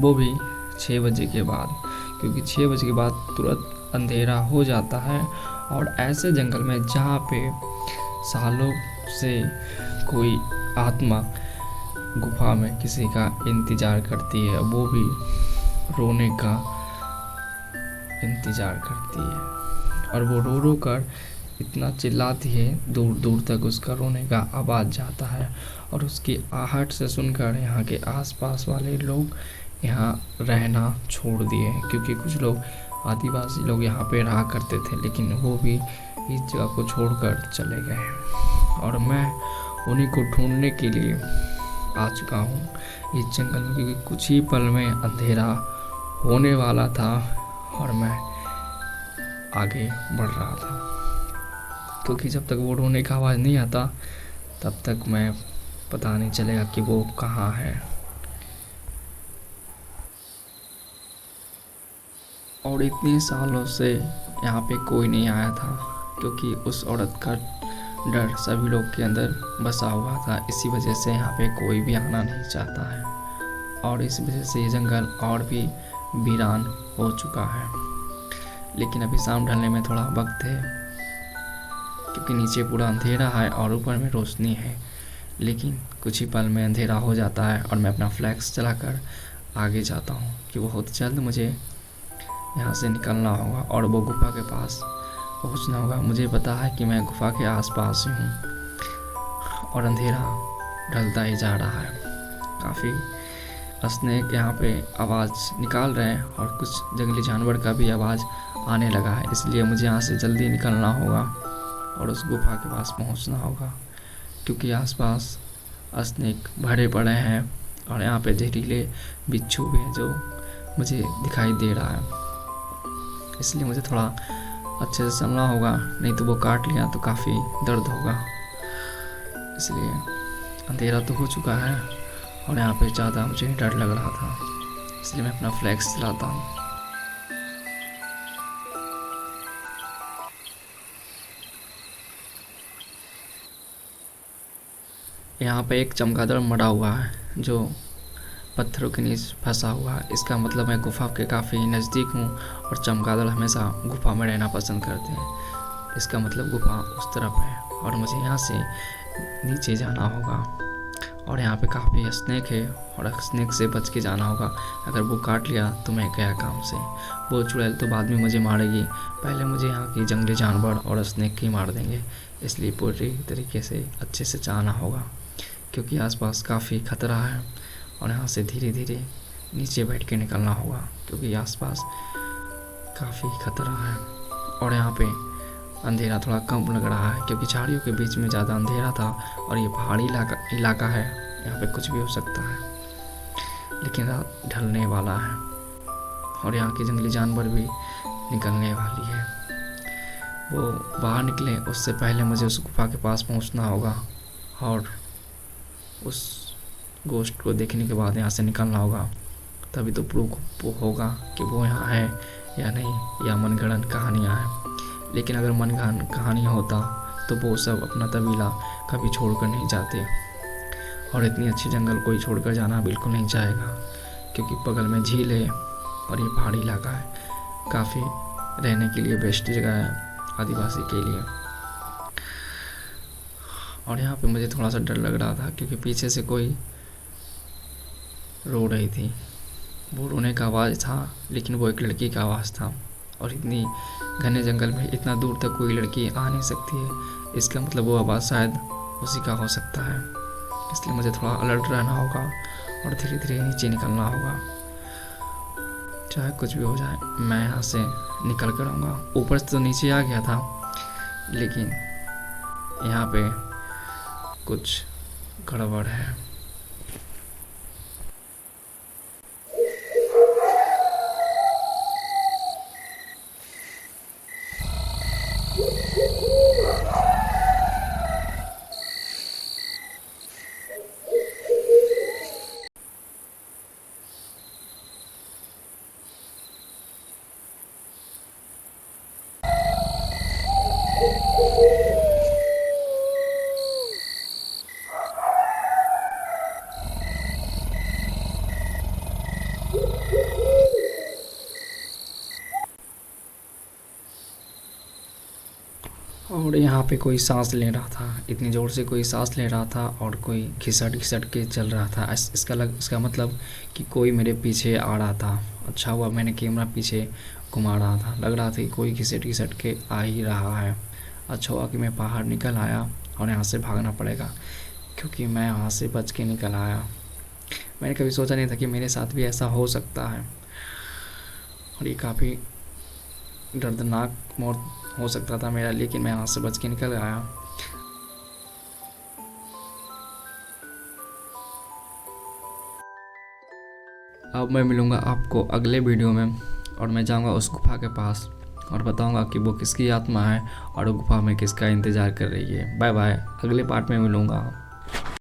वो भी 6 बजे के बाद, क्योंकि 6 बजे के बाद तुरंत अंधेरा हो जाता है। और ऐसे जंगल में जहाँ पे सालों से कोई आत्मा गुफा में किसी का इंतज़ार करती है, वो भी रोने का इंतज़ार करती है, और वो रो रो कर इतना चिल्लाती है, दूर दूर तक उसका रोने का आवाज़ जाता है। और उसकी आहट से सुनकर यहाँ के आसपास वाले लोग यहाँ रहना छोड़ दिए हैं, क्योंकि कुछ लोग आदिवासी लोग यहाँ पे रहा करते थे, लेकिन वो भी इस जगह को छोड़कर चले गए हैं। और मैं उन्हीं को ढूंढने के लिए आ चुका हूँ इस जंगल में, क्योंकि कुछ ही पल में अंधेरा होने वाला था और मैं आगे बढ़ रहा था, क्योंकि जब तक वो रोने का आवाज़ नहीं आता तब तक मैं पता नहीं चलेगा कि वो कहाँ है। और इतने सालों से यहाँ पे कोई नहीं आया था, क्योंकि उस औरत का डर सभी लोग के अंदर बसा हुआ था। इसी वजह से यहाँ पे कोई भी आना नहीं चाहता है, और इस वजह से ये जंगल और भी वीरान हो चुका है। लेकिन अभी शाम ढलने में थोड़ा वक्त है, क्योंकि नीचे पूरा अंधेरा है और ऊपर में रोशनी है। लेकिन कुछ ही पल में अंधेरा हो जाता है और मैं अपना फ्लैक्स चलाकर आगे जाता हूँ कि बहुत जल्द मुझे यहाँ से निकलना होगा और वो गुफा के पास पहुँचना होगा। मुझे पता है कि मैं गुफा के आसपास ही हूँ और अंधेरा ढलता ही जा रहा है। काफ़ी स्नेक यहाँ पे आवाज़ निकाल रहे हैं और कुछ जंगली जानवर का भी आवाज़ आने लगा है, इसलिए मुझे यहाँ से जल्दी निकलना होगा और उस गुफा के पास पहुँचना होगा, क्योंकि आसपास स्नेक भरे पड़े हैं और यहाँ पे जहरीले बिच्छू भी हैं जो मुझे दिखाई दे रहा है। इसलिए मुझे थोड़ा अच्छे से चलना होगा, नहीं तो वो काट लिया तो काफ़ी दर्द होगा। इसलिए अंधेरा तो हो चुका है और यहाँ पे ज़्यादा मुझे डर लग रहा था, इसलिए मैं अपना फ्लैक्स चलाता हूँ। यहाँ पे एक चमगादड़ मरा हुआ है जो पत्थरों के नीचे फंसा हुआ है। इसका मतलब मैं गुफा के काफ़ी नज़दीक हूँ और चमगादड़ हमेशा गुफा में रहना पसंद करते हैं। इसका मतलब गुफा उस तरफ है और मुझे यहाँ से नीचे जाना होगा। और यहाँ पे काफ़ी स्नेक है और स्नेक से बच के जाना होगा। अगर वो काट लिया तो मैं गया काम से। वो चुड़ैल तो बाद में मुझे मारेगी, पहले मुझे यहाँ की जंगली जानवर और स्नेक ही मार देंगे। इसलिए पूरी तरीके से अच्छे से जाना होगा, क्योंकि आसपास काफ़ी खतरा है और यहाँ से धीरे धीरे नीचे बैठ के निकलना होगा, क्योंकि आसपास काफ़ी खतरा है। और यहाँ पे अंधेरा थोड़ा कम लग रहा है, क्योंकि झाड़ियों के बीच में ज़्यादा अंधेरा था और ये पहाड़ी इलाका है, यहाँ पे कुछ भी हो सकता है। लेकिन रात ढलने वाला है और यहाँ के जंगली जानवर भी निकलने वाली है। वो बाहर निकले उससे पहले मुझे उस गुफा के पास पहुँचना होगा और उस गोश्त को देखने के बाद यहाँ से निकलना होगा। तभी तो प्रूफ होगा कि वो यहाँ है या नहीं, या मनगढ़ंत कहानियाँ हैं। लेकिन अगर मनगढ़ंत कहानी होता तो वो सब अपना तबीला कभी छोड़कर नहीं जाते, और इतनी अच्छी जंगल कोई छोड़कर जाना बिल्कुल नहीं चाहेगा, क्योंकि बगल में झील है और ये पहाड़ी इलाका है, काफ़ी रहने के लिए बेस्ट जगह है आदिवासी के लिए। और यहाँ पे मुझे थोड़ा सा डर लग रहा था, क्योंकि पीछे से कोई रो रही थी। वो रोने का आवाज़ था, लेकिन वो एक लड़की का आवाज़ था, और इतनी घने जंगल में इतना दूर तक कोई लड़की आ नहीं सकती है। इसका मतलब वो आवाज़ शायद उसी का हो सकता है। इसलिए मुझे थोड़ा अलर्ट रहना होगा और धीरे धीरे नीचे निकलना होगा। चाहे कुछ भी हो जाए, मैं यहाँ से निकल कर आऊँगा। ऊपर से तो नीचे आ गया था, लेकिन यहाँ पे कुछ गड़बड़ है। और यहाँ पे कोई सांस ले रहा था, इतनी ज़ोर से कोई सांस ले रहा था और कोई घिसट घिसट के चल रहा था। इसका मतलब कि कोई मेरे पीछे आ रहा था। अच्छा हुआ मैंने कैमरा पीछे घुमा रहा था, लग रहा था कि कोई घिसट घिसट के आ ही रहा है। अच्छा हुआ कि मैं बाहर निकल आया और यहाँ से भागना पड़ेगा, क्योंकि मैं यहाँ से बच के निकल आया। मैंने कभी सोचा नहीं था कि मेरे साथ भी ऐसा हो सकता है, और ये काफ़ी दर्दनाक मौत हो सकता था मेरा, लेकिन मैं यहाँ से बच के निकल आया। अब मैं मिलूँगा आपको अगले वीडियो में, और मैं जाऊँगा उस गुफ़ा के पास और बताऊँगा कि वो किसकी आत्मा है और वो गुफ़ा में किसका इंतज़ार कर रही है। बाय बाय, अगले पार्ट में मिलूँगा।